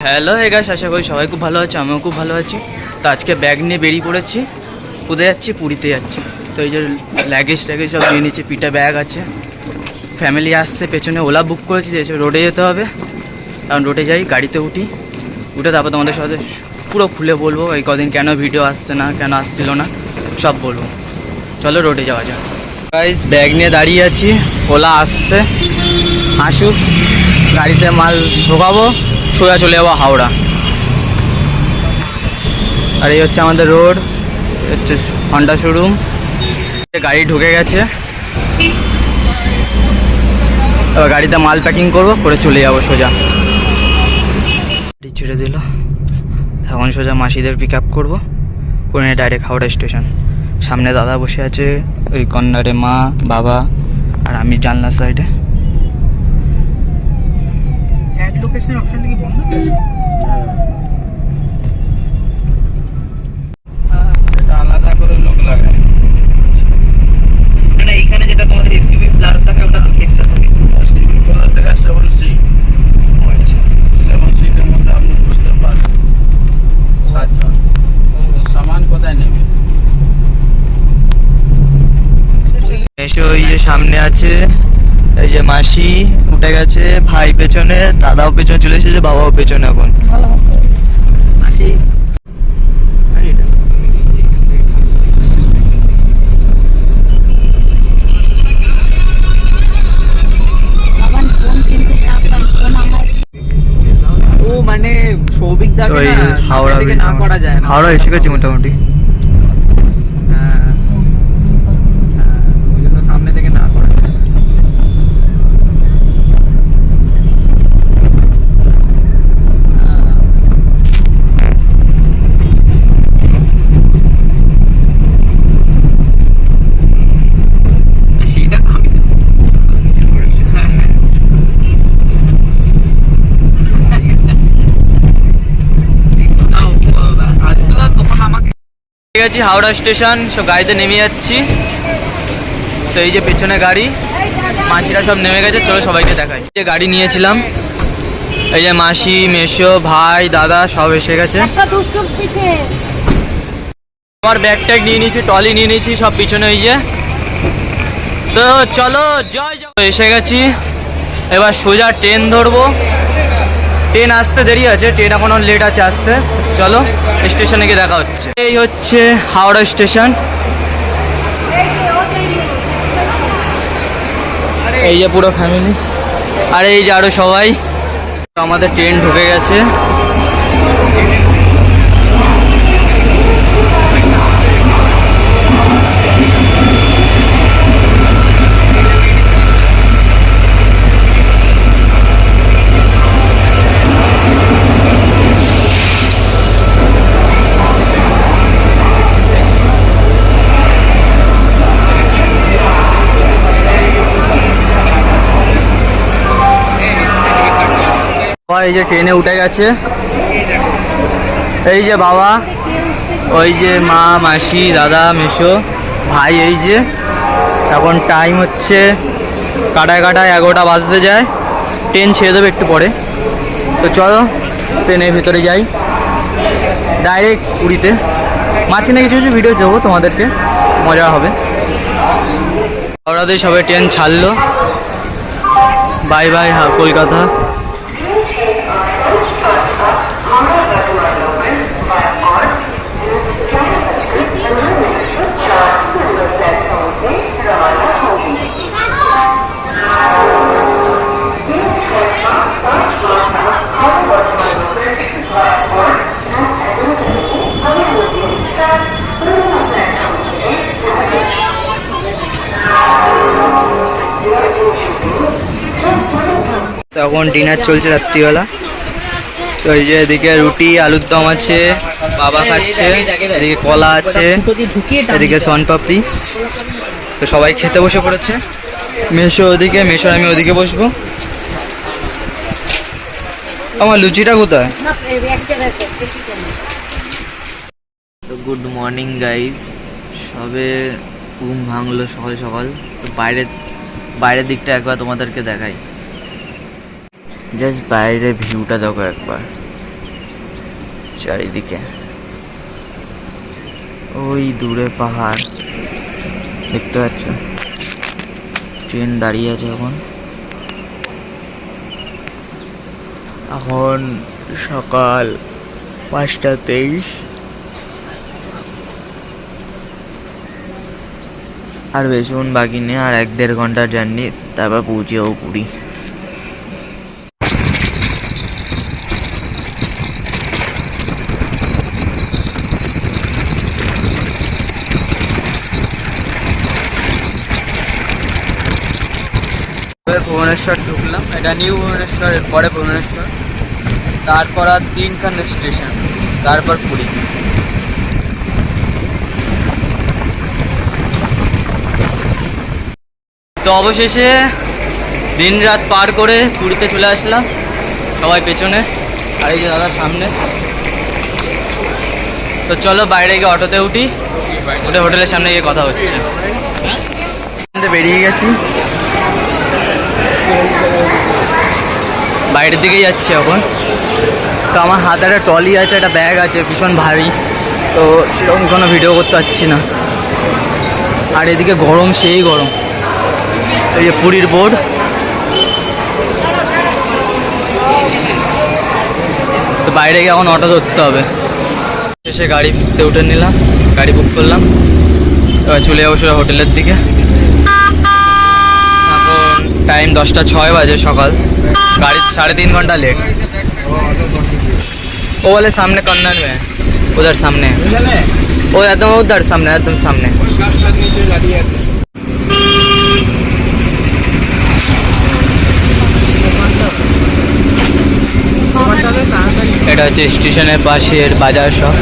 Hello hey guys, আশা করি সবাই খুব ভালো আছে, আমিও খুব ভালো আছি। তো আজকে ব্যাগ নিয়ে বেরিয়ে পড়েছি। কোথায় যাচ্ছি? পুরীতে যাচ্ছি। তো এই যে লাগেজ সব নিয়ে নিচ্ছি, পিঠে ব্যাগ আছে, ফ্যামিলি আসছে, পেছনে ওলা বুক করেছি, যে রোডে যেতে হবে। কারণ রোডে যাই, গাড়িতে উঠে তারপর তোমাদের সাথে পুরো খুলে বলবো এই কদিন কেন ভিডিও আসছে না, কেন আসছিল না, সব বলবো। চলো রোডে যাওয়া যাক। গাইস ব্যাগ নিয়ে দাঁড়িয়ে আছি, ওলা আসছে, আসুক, গাড়িতে মাল ঢোকাবো, সোজা চলে যাবো হাওড়া। আর এই হচ্ছে আমাদের রোড, হচ্ছে হন্ডা শোরুম। গাড়ি ঢুকে গেছে, এবার গাড়িতে মাল প্যাকিং করবো, করে চলে যাবো সোজা। গাড়ি ছেড়ে দিল, এখন সোজা মাসিদের পিক আপ করবো, করে ডাইরেক্ট হাওড়া স্টেশন। সামনে দাদা বসে আছে, ওই কর্নারে মা বাবা আর আমি জানলার সাইডে। লোকেশন অপশনটা কি বন্ধ হয়েছে? এটা আলাদা করে লোক লাগায়, মানে এইখানে যেটা তোমাদের এসইউভি প্লাস থাকে ওটা এক্সট্রা থাকে। এসইউভি প্লাস থেকে 7 সিট, 7 সিটের মধ্যে আপনি বুঝতে পারবেন 7 জন। তো সামান কোথায় নেবে? এসে ওই যে সামনে আছে, এই যে মাসি উঠে গেছে, ভাই পেছনে, দাদাও পেছনে চলে এসেছে, বাবাও পেছনে। এখন মাসি ও মানে সৌভিক দাকে না হাওড়া থেকে না করা যায় না। হাওড়া এসে গেছি মোটামুটি। হ্যাঁ ওই জন্য সামনে থেকে না করা যায়। গেছি হাওড়া স্টেশন, সব গাড়িতে নেমে যাচ্ছি। তো এই যে পেছনে গাড়ি, মাসিরা সব নেমে গেছে, চলো সবাইকে দেখাই। যে গাড়ি নিয়েছিলাম, এই যে মাসি, মেসো, ভাই, দাদা সব এসে গেছে। আমার ব্যাগ ট্যাগ নিয়ে নিয়েছি, টলি নিয়ে নিয়েছি, সব পিছনে ওই যে। তো চলো জয় জয়, এসে গেছি। এবার সোজা ট্রেন ধরবো। ট্রেন আসতে দেরি আছে, ট্রেন এখনো লেট আছে আসতে। চলো স্টেশনে গিয়ে দেখা হচ্ছে। এই হচ্ছে হাওড়া স্টেশন, এই যে পুরো ফ্যামিলি, আর এই যে আরো সবাই। আমাদের ট্রেন ঢুকে গেছে। এই যে ট্রেনে উঠে গেছে, এই যে বাবা, ওই যে মা, মাসি, দাদা, মেসো, ভাই। এই যে এখন টাইম হচ্ছে কাটায় 11টা বাজতে যায়। ট্রেন ছেড়ে দেবে একটু পরে। তো চলো ট্রেনের ভিতরে যাই, ডাইরেক্ট পুরীতে। মাঝখানে কিছু কিছু ভিডিও দেবো তোমাদেরকে, মজা হবে। হাওড়াতে সবাই ট্রেন ছাড়লো, বাই বাই কলকাতা। তখন ডিনার চলছে রাত্রিবেলা। তো এই যে এদিকে রুটি আলুর দম আছে, বাবা খাচ্ছে, এদিকে কলা আছে, এদিকে সোনপাপড়ি। তো সবাই খেতে বসে পড়েছে। মেসো ওদিকে, মেসো আমি ওদিকে বসবো। আমার লুচিটা কোথায়? তো গুড মর্নিং গাইজ, সবে ঘুম ভাঙলো সকাল সকাল। তো বাইরের দিকটা একবার তোমাদেরকে দেখাই। জাস্ট বাইরের ভিউটা দেখো একবার, চারিদিকে ওই দূরে পাহাড় দেখতে পাচ্ছ, ট্রেন দাঁড়িয়ে আছে এখন। এখন সকাল 5:23, আর বেশিক্ষণ বাকি নেই, আর 1-1.5 ঘন্টার জার্নি, তারপর পৌঁছে যাবো পুরী। ভুবনেশ্বর ঢুকলাম, এটা নিউ ভুবনেশ্বর, পরে ভুবনেশ্বর, তারপর আর 3খানে স্টেশন, তারপর পুরী। তো অবশেষে দিন রাত পার করে পুরীতে চলে আসলাম, সবাই পেছনে আর এই যে দাদা সামনে। তো চলো বাইরে গিয়ে অটোতে উঠি, উঠে হোটেলের সামনে গিয়ে কথা হচ্ছে। বেরিয়ে গেছি, বাইরের দিকেই যাচ্ছি এখন। তো আমার হাতে একটা ট্রলি আছে, একটা ব্যাগ আছে ভীষণ ভারী, তো সেরকম কোনো ভিডিও করতে পারছি না। আর এদিকে গরম, সেই গরম। এই যে পুরীর বোর্ড, তো বাইরে গিয়ে এখন অটো ধরতে হবে। এসে গাড়িতে উঠে নিলাম, গাড়ি বুক করলাম, এবার চলে যাবো সোজা হোটেলের দিকে। এখন টাইম 10:06 বাজে সকাল, গাড়ি 3.5 ঘন্টা লেট। ও বলে সামনে কর্নার में उधर सामने, ও একদম উধার সামনে, একদম সামনে। এটা হচ্ছে স্টেশনের পাশের বাজার সব।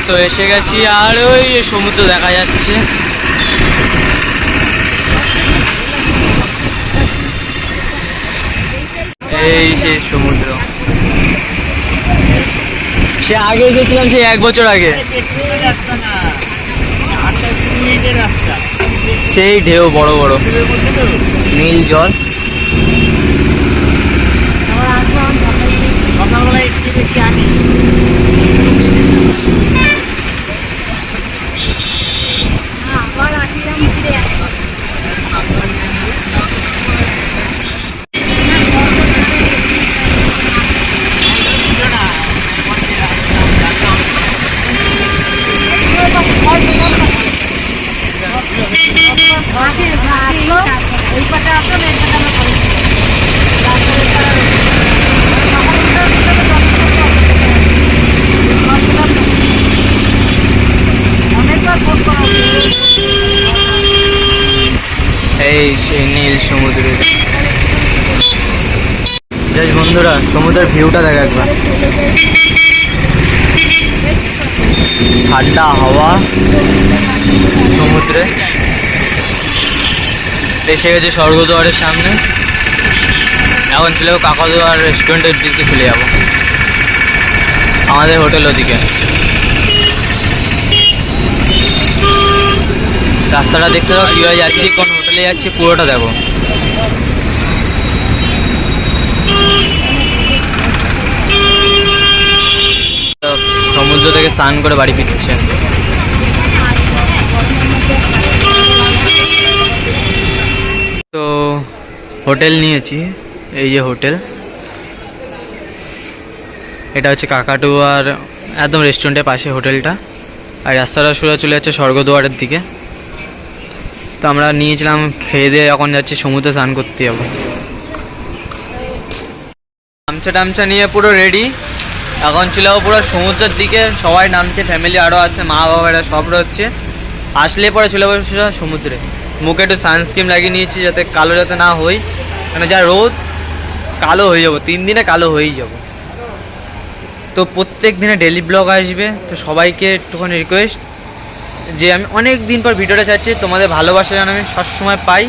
তো এসে গেছি, আর ওই সমুদ্র দেখা যাচ্ছে। এই সেই সমুদ্র, সে আগে এসেছিলাম, সেই 1 বছর আগে। সেই ঢেউ বড় বড়, নীল জল। এই সেই নীল সমুদ্রে। বন্ধুরা সমুদ্রের ভিউটা দেখ একবার, ঠান্ডা হাওয়া সমুদ্রে। এসে গেছে স্বর্গদ্বারের সামনে, এখন চলে যাবো কাকাদুয়ার রেস্টুরেন্টের দিকে, চলে যাবো আমাদের হোটেল ওদিকে। রাস্তাটা দেখতে দাও কীভাবে যাচ্ছি, কোন হোটেলে যাচ্ছি পুরোটা দেখো। সমুদ্র থেকে স্নান করে বাড়ি ফিরছে। তো হোটেল নিয়েছি, এই যে হোটেল, এটা হচ্ছে কাকাটুয়ার একদম রেস্টুরেন্টের পাশে হোটেলটা, আর রাস্তাটা সোজা চলে যাচ্ছে স্বর্গদ্বারের দিকে। তো আমরা নিয়েছিলাম, খেয়ে দিয়ে এখন যাচ্ছি সমুদ্রে স্নান করতে যাবো। গামছা টামছা নিয়ে পুরো রেডি, এখন চলে যাবো পুরো সমুদ্রের দিকে। সবাই নামছে, ফ্যামিলি আরও আছে, মা বাবারা সব রয়েছে। আসলে পরে চলে যাবো সোজা সমুদ্রে। মুখে একটু সানস্ক্রিন লাগিয়ে নিয়েছি যাতে কালো যাতে না হই, মানে যা রোদ, কালো হয়ে যাবো, 3 দিনে কালো হয়েই যাবো। তো প্রত্যেক দিনে ডেলি ব্লগ আসবে, তো সবাইকে একটুখানি রিকোয়েস্ট যে আমি অনেক দিন পর ভিডিওটা চাচ্ছি, তোমাদের ভালোবাসা যেন আমি সবসময় পাই,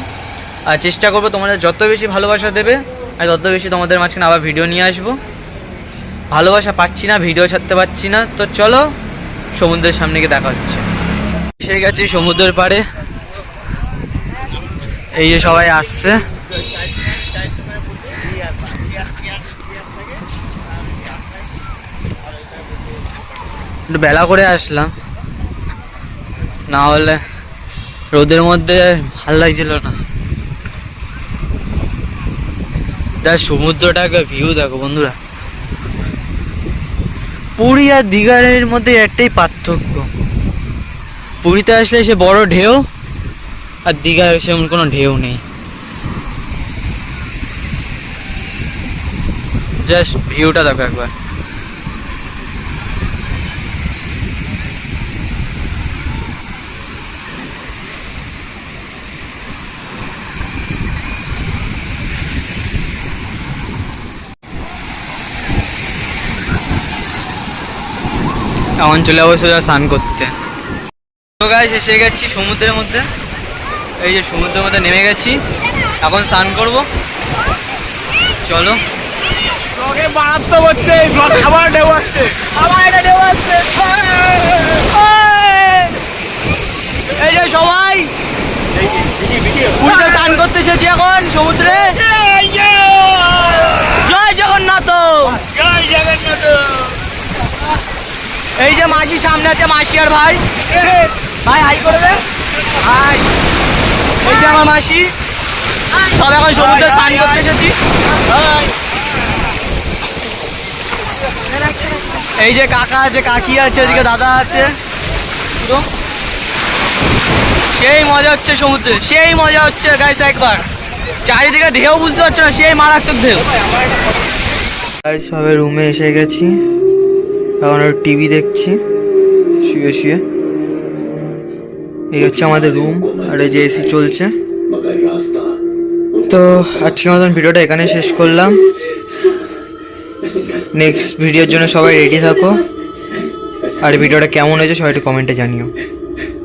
আর চেষ্টা করবো তোমাদের যত বেশি ভালোবাসা দেবে আর তত বেশি তোমাদের মাঝখানে আবার ভিডিও নিয়ে আসবো। ভালোবাসা পাচ্ছি না, ভিডিও ছাড়তে পারছি না, তো চলো সমুদ্রের সামনে গিয়ে দেখা হচ্ছে। এসে গেছি সমুদ্রের পাড়ে, এই যে সবাই আসছে, একটু বেলা করে আসলাম, না হলে রোদের মধ্যে ভাল লাগছিল না। সমুদ্রটাকে ভিউ দেখো বন্ধুরা, পুরী আর দীঘার মধ্যে একটাই পার্থক্য, পুরীতে আসলে সে বড় ঢেউ, আর দীঘায় সেমন কোনো ঢেউ নেই। জাস্ট ভিউটা দেখো একবার। এখন চলে যাবো সোজা স্নান করতে। তো গাইস এসে গেছি সমুদ্রের মধ্যে, এই যে সমুদ্রের মধ্যে নেমে গেছি, এখন স্নান করব, চলো। তোকে বাড়াতে হচ্ছে, আবার ঢেউ আসছে, এই যে সবাই পুরীতে স্নান করতে এসেছি এখন সমুদ্রে। জয় জগন্নাথ, জয় জগন্নাথ। এই যে মাসি সামনে আছে, মাসি আর ভাই, ভাই হাই করে দে, হাই। এই যে আমার মাসি, সব এখন সমুদ্রে স্নান করতে এসেছি। এই যে কাকা আছে, কাকি আছে, ওদিকে দাদা আছে, পুরো সেই মজা হচ্ছে সমুদ্রে, সেই মজা হচ্ছে গাইস। একবার চারিদিকে ঢেউ বুঝতে পারছো না, সেই মারাত্মক ঢেউ। সবে রুমে এসে গেছি, এখন টিভি দেখছি শুয়ে শুয়ে। এই হচ্ছে আমাদের রুম, আর এই যে এসি চলছে। তো আজকের মতন ভিডিওটা এখানে শেষ করলাম। নেক্সট ভিডিওর জন্য সবাই রেডি থাকো, আর ভিডিওটা কেমন হয়েছে সবাই একটু কমেন্টে জানিও।